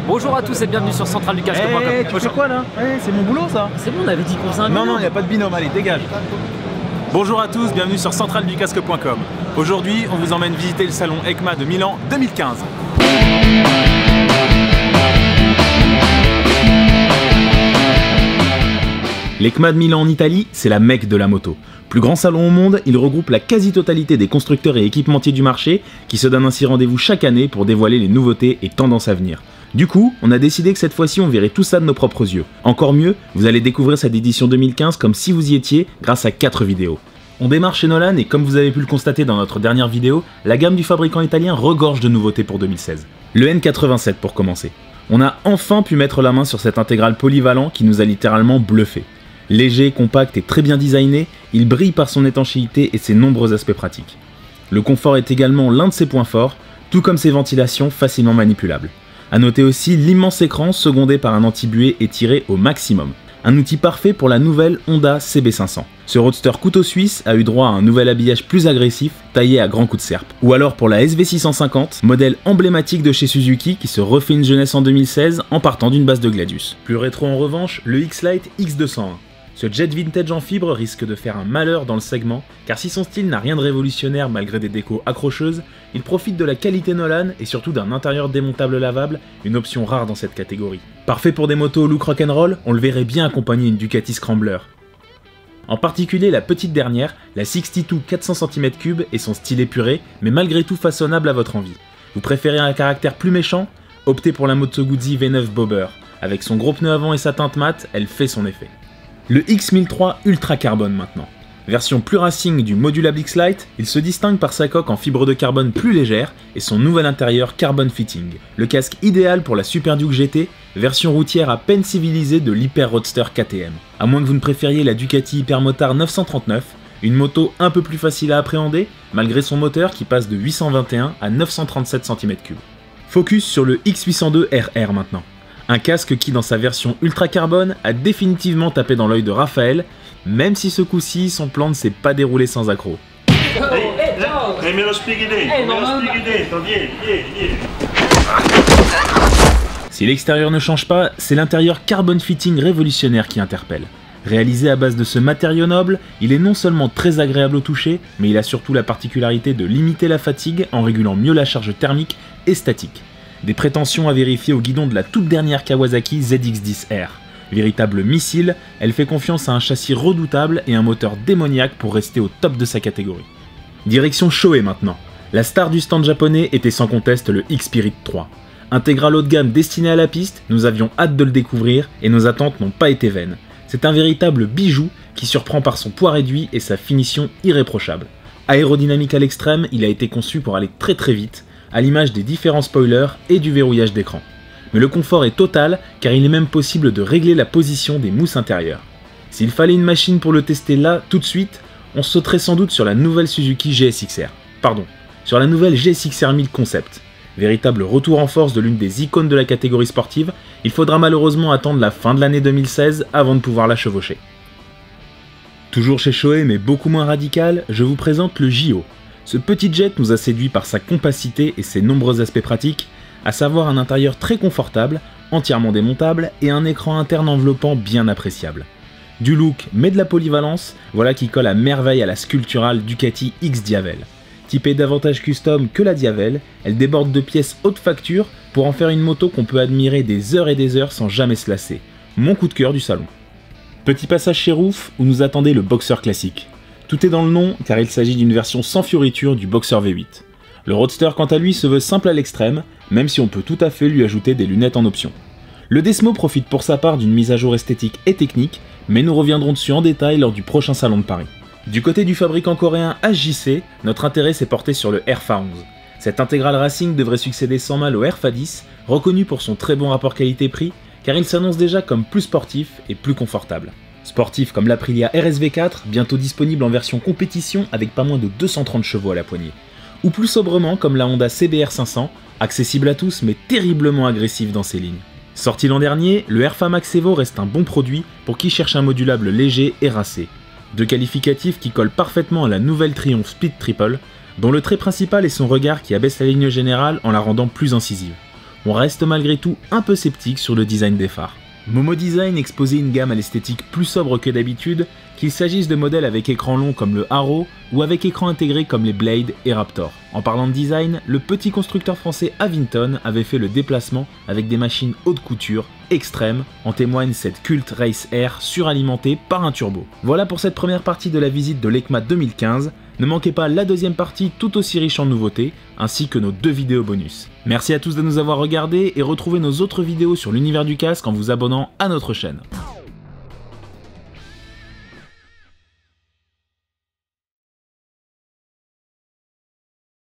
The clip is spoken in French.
Bonjour à tous et bienvenue sur centraleducasque.com. Tu fais quoi là? C'est mon boulot ça. C'est bon, on avait dit qu'on faisait un binôme. Non, il n'y a pas de binôme, allez, dégage. Bonjour à tous, bienvenue sur centraleducasque.com. Aujourd'hui, on vous emmène visiter le salon EICMA de Milan 2015. L'EICMA de Milan en Italie, c'est la Mecque de la moto. Plus grand salon au monde, il regroupe la quasi-totalité des constructeurs et équipementiers du marché qui se donnent ainsi rendez-vous chaque année pour dévoiler les nouveautés et tendances à venir. Du coup, on a décidé que cette fois-ci on verrait tout ça de nos propres yeux. Encore mieux, vous allez découvrir cette édition 2015 comme si vous y étiez grâce à 4 vidéos. On démarre chez Nolan et comme vous avez pu le constater dans notre dernière vidéo, la gamme du fabricant italien regorge de nouveautés pour 2016. Le N87 pour commencer. On a enfin pu mettre la main sur cet intégral polyvalent qui nous a littéralement bluffé. Léger, compact et très bien designé, il brille par son étanchéité et ses nombreux aspects pratiques. Le confort est également l'un de ses points forts, tout comme ses ventilations facilement manipulables. A noter aussi l'immense écran secondé par un anti-buée étiré au maximum. Un outil parfait pour la nouvelle Honda CB500. Ce roadster couteau suisse a eu droit à un nouvel habillage plus agressif, taillé à grands coups de serpe. Ou alors pour la SV650, modèle emblématique de chez Suzuki qui se refait une jeunesse en 2016 en partant d'une base de Gladius. Plus rétro en revanche, le X-Lite X201. Ce jet vintage en fibre risque de faire un malheur dans le segment, car si son style n'a rien de révolutionnaire malgré des décos accrocheuses, il profite de la qualité Nolan et surtout d'un intérieur démontable lavable, une option rare dans cette catégorie. Parfait pour des motos au look rock'n'roll, on le verrait bien accompagner une Ducati Scrambler. En particulier la petite dernière, la 62 400 cm3 et son style épuré, mais malgré tout façonnable à votre envie. Vous préférez un caractère plus méchant? Optez pour la Moto Guzzi V9 Bobber. Avec son gros pneu avant et sa teinte mate, elle fait son effet. Le X1003 Ultra Carbone maintenant. Version plus racing du modulable X-Lite, il se distingue par sa coque en fibre de carbone plus légère et son nouvel intérieur Carbon Fitting. Le casque idéal pour la Super Duke GT, version routière à peine civilisée de l'Hyper Roadster KTM. À moins que vous ne préfériez la Ducati Hypermotard 939, une moto un peu plus facile à appréhender, malgré son moteur qui passe de 821 à 937 cm3. Focus sur le X802 RR maintenant. Un casque qui, dans sa version ultra carbone, a définitivement tapé dans l'œil de Raphaël, même si ce coup-ci, son plan ne s'est pas déroulé sans accroc. Si l'extérieur ne change pas, c'est l'intérieur Carbon Fitting révolutionnaire qui interpelle. Réalisé à base de ce matériau noble, il est non seulement très agréable au toucher, mais il a surtout la particularité de limiter la fatigue en régulant mieux la charge thermique et statique. Des prétentions à vérifier au guidon de la toute dernière Kawasaki ZX-10R. Véritable missile, elle fait confiance à un châssis redoutable et un moteur démoniaque pour rester au top de sa catégorie. Direction Shoei maintenant. La star du stand japonais était sans conteste le X-Spirit 3. Intégral haut de gamme destiné à la piste, nous avions hâte de le découvrir et nos attentes n'ont pas été vaines. C'est un véritable bijou qui surprend par son poids réduit et sa finition irréprochable. Aérodynamique à l'extrême, il a été conçu pour aller très vite, à l'image des différents spoilers et du verrouillage d'écran. Mais le confort est total car il est même possible de régler la position des mousses intérieures. S'il fallait une machine pour le tester là, tout de suite, on sauterait sans doute sur la nouvelle Suzuki GSX-R. Sur la nouvelle GSX-R 1000 Concept. Véritable retour en force de l'une des icônes de la catégorie sportive, il faudra malheureusement attendre la fin de l'année 2016 avant de pouvoir la chevaucher. Toujours chez Shoei mais beaucoup moins radical, je vous présente le JO. Ce petit jet nous a séduit par sa compacité et ses nombreux aspects pratiques, à savoir un intérieur très confortable, entièrement démontable et un écran interne enveloppant bien appréciable. Du look mais de la polyvalence, voilà qui colle à merveille à la sculpturale Ducati X Diavel. Typée davantage custom que la Diavel, elle déborde de pièces haute facture pour en faire une moto qu'on peut admirer des heures et des heures sans jamais se lasser. Mon coup de cœur du salon. Petit passage chez Roof où nous attendait le Boxer classique. Tout est dans le nom car il s'agit d'une version sans fioriture du Boxer V8. Le Roadster quant à lui se veut simple à l'extrême, même si on peut tout à fait lui ajouter des lunettes en option. Le Desmo profite pour sa part d'une mise à jour esthétique et technique, mais nous reviendrons dessus en détail lors du prochain salon de Paris. Du côté du fabricant coréen HJC, notre intérêt s'est porté sur le RFA 11. Cette intégrale racing devrait succéder sans mal au RFA 10, reconnu pour son très bon rapport qualité-prix, car il s'annonce déjà comme plus sportif et plus confortable. Sportif comme l'Aprilia RSV4, bientôt disponible en version compétition avec pas moins de 230 chevaux à la poignée. Ou plus sobrement comme la Honda CBR 500, accessible à tous mais terriblement agressive dans ses lignes. Sorti l'an dernier, le RFA Max Evo reste un bon produit pour qui cherche un modulable léger et racé. Deux qualificatifs qui collent parfaitement à la nouvelle Triumph Speed Triple, dont le trait principal est son regard qui abaisse la ligne générale en la rendant plus incisive. on reste malgré tout un peu sceptique sur le design des phares. Momo Design exposait une gamme à l'esthétique plus sobre que d'habitude, qu'il s'agisse de modèles avec écran long comme le Arrow ou avec écran intégré comme les Blade et Raptor. En parlant de design, le petit constructeur français Avinton avait fait le déplacement avec des machines haute couture extrêmes, en témoigne cette Cult Race Air suralimentée par un turbo. Voilà pour cette première partie de la visite de l'EICMA 2015. Ne manquez pas la deuxième partie tout aussi riche en nouveautés, ainsi que nos 2 vidéos bonus. Merci à tous de nous avoir regardés et retrouvez nos autres vidéos sur l'univers du casque en vous abonnant à notre chaîne.